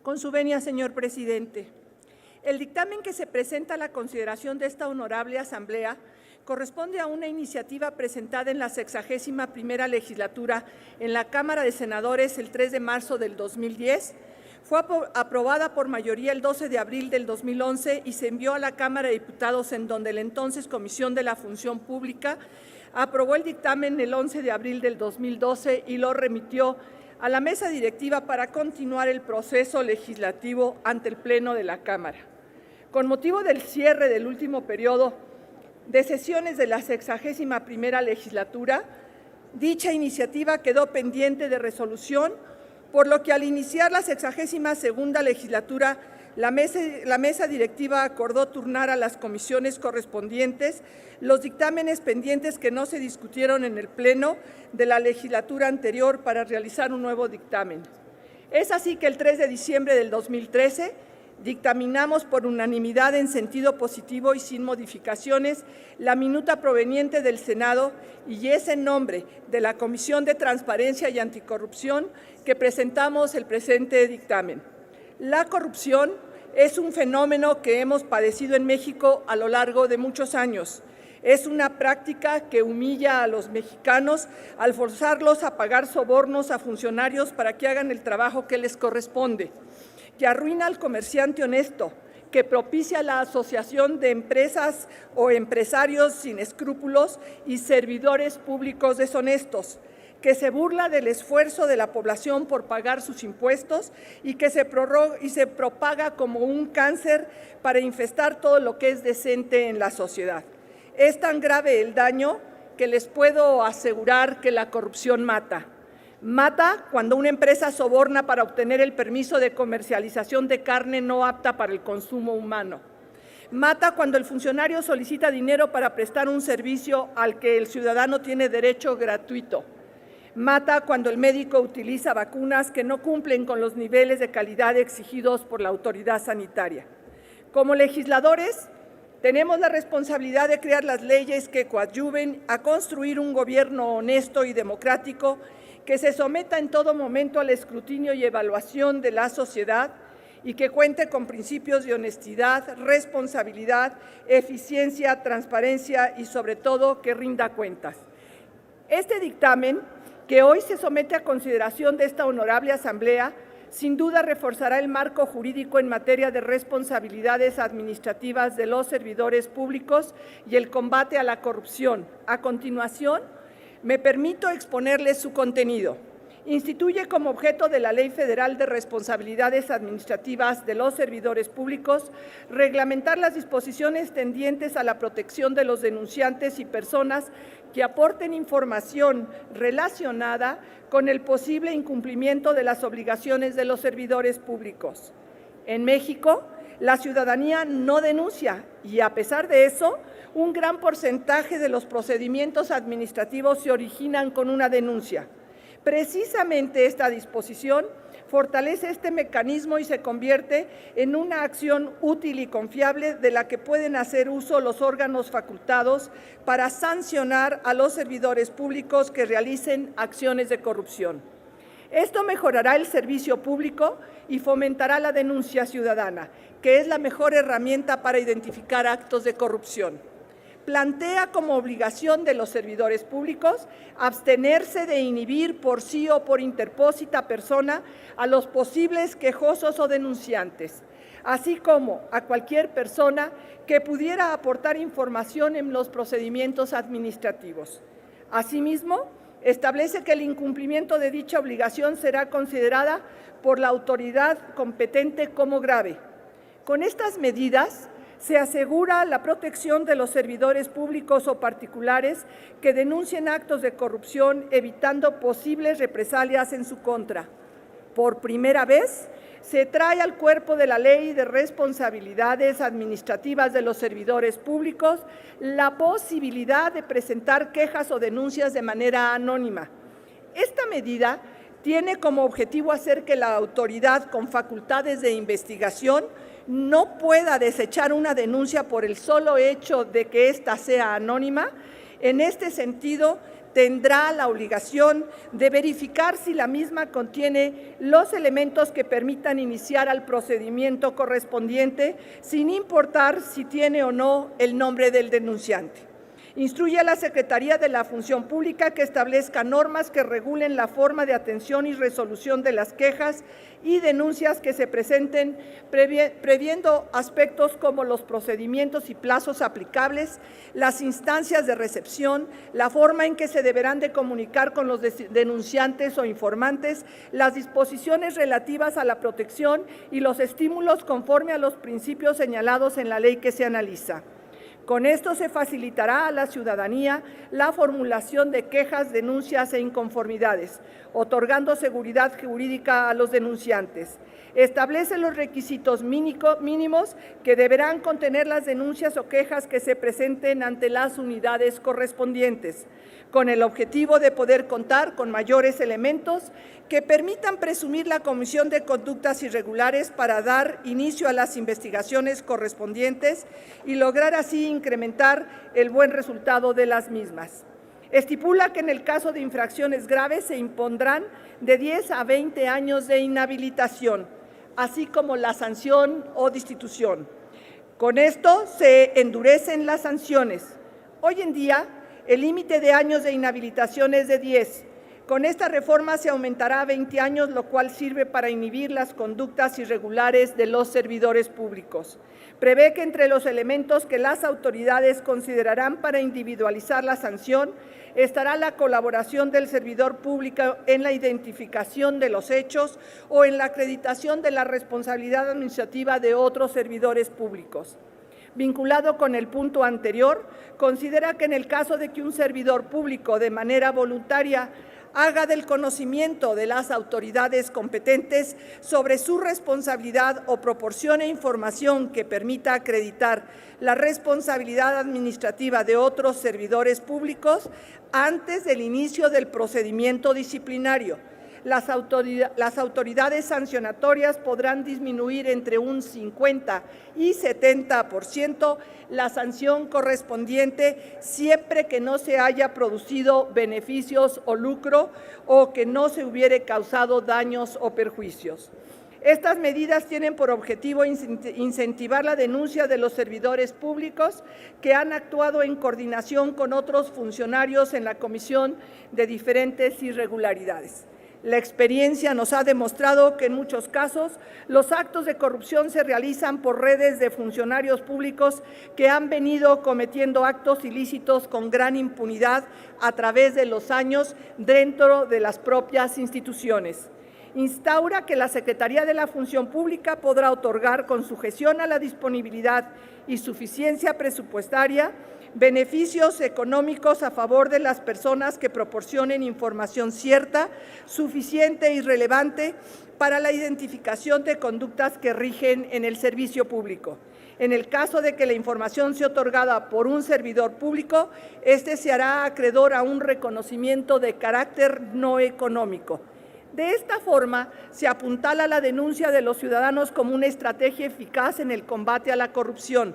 Con su venia, señor presidente. El dictamen que se presenta a la consideración de esta honorable Asamblea corresponde a una iniciativa presentada en la 61ª legislatura en la Cámara de Senadores el 3 de marzo del 2010, fue aprobada por mayoría el 12 de abril del 2011 y se envió a la Cámara de Diputados, en donde la entonces Comisión de la Función Pública aprobó el dictamen el 11 de abril del 2012 y lo remitió a la mesa directiva para continuar el proceso legislativo ante el Pleno de la Cámara. Con motivo del cierre del último periodo de sesiones de la 61ª legislatura, dicha iniciativa quedó pendiente de resolución, por lo que al iniciar la 62ª legislatura, la mesa directiva acordó turnar a las comisiones correspondientes los dictámenes pendientes que no se discutieron en el Pleno de la legislatura anterior para realizar un nuevo dictamen. Es así que el 3 de diciembre del 2013 dictaminamos por unanimidad en sentido positivo y sin modificaciones la minuta proveniente del Senado y es en nombre de la Comisión de Transparencia y Anticorrupción que presentamos el presente dictamen. La corrupción es un fenómeno que hemos padecido en México a lo largo de muchos años. Es una práctica que humilla a los mexicanos al forzarlos a pagar sobornos a funcionarios para que hagan el trabajo que les corresponde, que arruina al comerciante honesto, que propicia la asociación de empresas o empresarios sin escrúpulos y servidores públicos deshonestos, que se burla del esfuerzo de la población por pagar sus impuestos y que se propaga como un cáncer para infestar todo lo que es decente en la sociedad. Es tan grave el daño que les puedo asegurar que la corrupción mata. Mata cuando una empresa soborna para obtener el permiso de comercialización de carne no apta para el consumo humano. Mata cuando el funcionario solicita dinero para prestar un servicio al que el ciudadano tiene derecho gratuito. Mata cuando el médico utiliza vacunas que no cumplen con los niveles de calidad exigidos por la autoridad sanitaria. Como legisladores, tenemos la responsabilidad de crear las leyes que coadyuven a construir un gobierno honesto y democrático que se someta en todo momento al escrutinio y evaluación de la sociedad y que cuente con principios de honestidad, responsabilidad, eficiencia, transparencia y, sobre todo, que rinda cuentas. Este dictamen, que hoy se somete a consideración de esta honorable Asamblea, sin duda reforzará el marco jurídico en materia de responsabilidades administrativas de los servidores públicos y el combate a la corrupción. A continuación, me permito exponerles su contenido. Instituye como objeto de la Ley Federal de Responsabilidades Administrativas de los Servidores Públicos reglamentar las disposiciones tendientes a la protección de los denunciantes y personas que aporten información relacionada con el posible incumplimiento de las obligaciones de los servidores públicos. En México, la ciudadanía no denuncia y, a pesar de eso, un gran porcentaje de los procedimientos administrativos se originan con una denuncia. Precisamente esta disposición fortalece este mecanismo y se convierte en una acción útil y confiable de la que pueden hacer uso los órganos facultados para sancionar a los servidores públicos que realicen acciones de corrupción. Esto mejorará el servicio público y fomentará la denuncia ciudadana, que es la mejor herramienta para identificar actos de corrupción. Plantea como obligación de los servidores públicos abstenerse de inhibir por sí o por interpósita persona a los posibles quejosos o denunciantes, así como a cualquier persona que pudiera aportar información en los procedimientos administrativos. Asimismo, establece que el incumplimiento de dicha obligación será considerada por la autoridad competente como grave. Con estas medidas, se asegura la protección de los servidores públicos o particulares que denuncien actos de corrupción, evitando posibles represalias en su contra. Por primera vez, se trae al cuerpo de la Ley de Responsabilidades Administrativas de los Servidores Públicos la posibilidad de presentar quejas o denuncias de manera anónima. Esta medida tiene como objetivo hacer que la autoridad con facultades de investigación no pueda desechar una denuncia por el solo hecho de que ésta sea anónima. En este sentido, tendrá la obligación de verificar si la misma contiene los elementos que permitan iniciar al procedimiento correspondiente, sin importar si tiene o no el nombre del denunciante. Instruye a la Secretaría de la Función Pública que establezca normas que regulen la forma de atención y resolución de las quejas y denuncias que se presenten, previendo aspectos como los procedimientos y plazos aplicables, las instancias de recepción, la forma en que se deberán de comunicar con los denunciantes o informantes, las disposiciones relativas a la protección y los estímulos conforme a los principios señalados en la ley que se analiza. Con esto se facilitará a la ciudadanía la formulación de quejas, denuncias e inconformidades, otorgando seguridad jurídica a los denunciantes. Establece los requisitos mínimos que deberán contener las denuncias o quejas que se presenten ante las unidades correspondientes, con el objetivo de poder contar con mayores elementos que permitan presumir la comisión de conductas irregulares para dar inicio a las investigaciones correspondientes y lograr así incrementar el buen resultado de las mismas. Estipula que en el caso de infracciones graves se impondrán de 10 a 20 años de inhabilitación, así como la sanción o destitución. Con esto se endurecen las sanciones. Hoy en día, el límite de años de inhabilitación es de 10. Con esta reforma se aumentará a 20 años, lo cual sirve para inhibir las conductas irregulares de los servidores públicos. Prevé que entre los elementos que las autoridades considerarán para individualizar la sanción estará la colaboración del servidor público en la identificación de los hechos o en la acreditación de la responsabilidad administrativa de otros servidores públicos. Vinculado con el punto anterior, considera que en el caso de que un servidor público de manera voluntaria haga del conocimiento de las autoridades competentes sobre su responsabilidad o proporcione información que permita acreditar la responsabilidad administrativa de otros servidores públicos antes del inicio del procedimiento disciplinario. Las autoridades sancionatorias podrán disminuir entre un 50 y 70% la sanción correspondiente siempre que no se haya producido beneficios o lucro o que no se hubiere causado daños o perjuicios. Estas medidas tienen por objetivo incentivar la denuncia de los servidores públicos que han actuado en coordinación con otros funcionarios en la comisión de diferentes irregularidades. La experiencia nos ha demostrado que en muchos casos los actos de corrupción se realizan por redes de funcionarios públicos que han venido cometiendo actos ilícitos con gran impunidad a través de los años dentro de las propias instituciones. Instaura que la Secretaría de la Función Pública podrá otorgar con sujeción a la disponibilidad y suficiencia presupuestaria beneficios económicos a favor de las personas que proporcionen información cierta, suficiente y relevante para la identificación de conductas que rigen en el servicio público. En el caso de que la información sea otorgada por un servidor público, este se hará acreedor a un reconocimiento de carácter no económico. De esta forma, se apuntala la denuncia de los ciudadanos como una estrategia eficaz en el combate a la corrupción.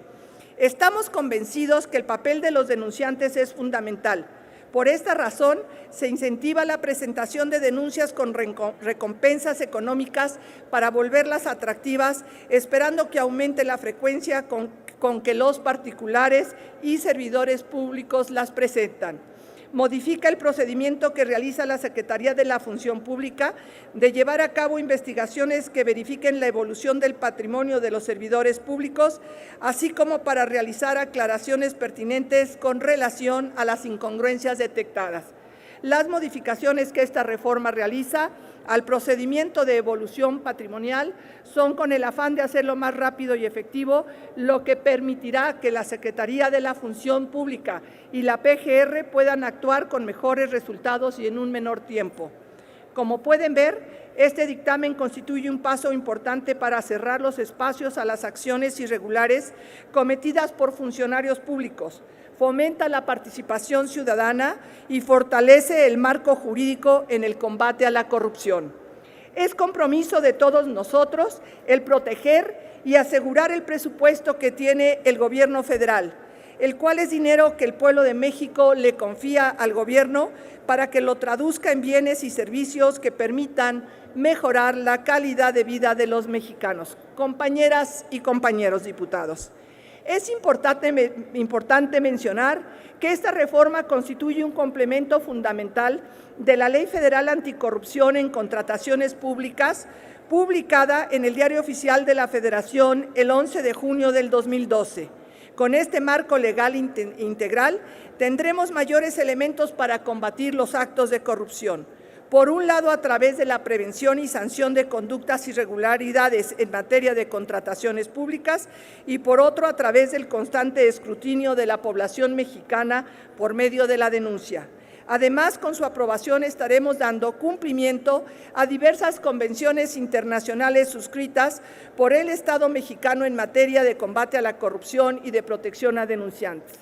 Estamos convencidos que el papel de los denunciantes es fundamental. Por esta razón, se incentiva la presentación de denuncias con recompensas económicas para volverlas atractivas, esperando que aumente la frecuencia con que los particulares y servidores públicos las presentan. Modifica el procedimiento que realiza la Secretaría de la Función Pública de llevar a cabo investigaciones que verifiquen la evolución del patrimonio de los servidores públicos, así como para realizar aclaraciones pertinentes con relación a las incongruencias detectadas. Las modificaciones que esta reforma realiza al procedimiento de evolución patrimonial son con el afán de hacerlo más rápido y efectivo, lo que permitirá que la Secretaría de la Función Pública y la PGR puedan actuar con mejores resultados y en un menor tiempo. Como pueden ver, este dictamen constituye un paso importante para cerrar los espacios a las acciones irregulares cometidas por funcionarios públicos, fomenta la participación ciudadana y fortalece el marco jurídico en el combate a la corrupción. Es compromiso de todos nosotros el proteger y asegurar el presupuesto que tiene el Gobierno federal. el cual es dinero que el pueblo de México le confía al gobierno para que lo traduzca en bienes y servicios que permitan mejorar la calidad de vida de los mexicanos. Compañeras y compañeros diputados, es importante mencionar que esta reforma constituye un complemento fundamental de la Ley Federal Anticorrupción en Contrataciones Públicas, publicada en el Diario Oficial de la Federación el 11 de junio del 2012. Con este marco legal integral tendremos mayores elementos para combatir los actos de corrupción. Por un lado, a través de la prevención y sanción de conductas e irregularidades en materia de contrataciones públicas y por otro, a través del constante escrutinio de la población mexicana por medio de la denuncia. Además, con su aprobación estaremos dando cumplimiento a diversas convenciones internacionales suscritas por el Estado mexicano en materia de combate a la corrupción y de protección a denunciantes.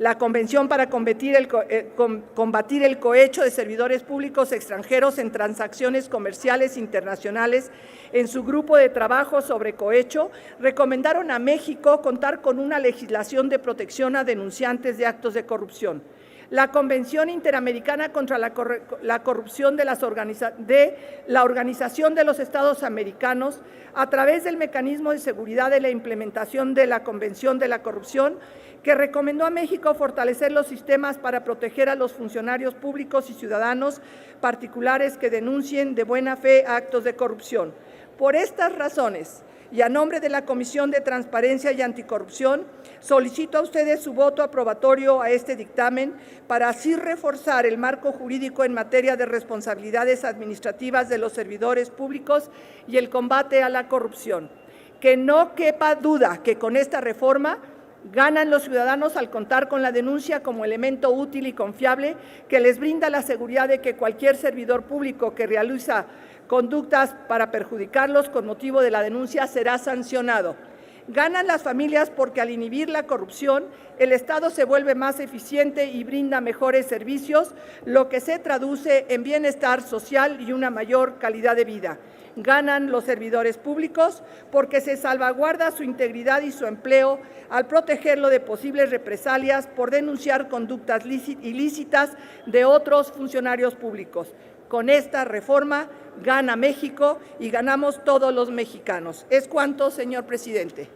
La Convención para combatir el cohecho de servidores públicos extranjeros en transacciones comerciales internacionales, en su grupo de trabajo sobre cohecho, recomendaron a México contar con una legislación de protección a denunciantes de actos de corrupción. La Convención Interamericana contra la Corrupción de la Organización de los Estados Americanos, a través del mecanismo de seguridad de la implementación de la Convención de la Corrupción, que recomendó a México fortalecer los sistemas para proteger a los funcionarios públicos y ciudadanos particulares que denuncien de buena fe actos de corrupción. Por estas razones, y a nombre de la Comisión de Transparencia y Anticorrupción, solicito a ustedes su voto aprobatorio a este dictamen para así reforzar el marco jurídico en materia de responsabilidades administrativas de los servidores públicos y el combate a la corrupción. Que no quepa duda que con esta reforma ganan los ciudadanos al contar con la denuncia como elemento útil y confiable que les brinda la seguridad de que cualquier servidor público que realiza conductas para perjudicarlos con motivo de la denuncia será sancionado. Ganan las familias porque al inhibir la corrupción, el Estado se vuelve más eficiente y brinda mejores servicios, lo que se traduce en bienestar social y una mayor calidad de vida. Ganan los servidores públicos porque se salvaguarda su integridad y su empleo al protegerlo de posibles represalias por denunciar conductas ilícitas de otros funcionarios públicos. Con esta reforma gana México y ganamos todos los mexicanos. Es cuanto, señor presidente.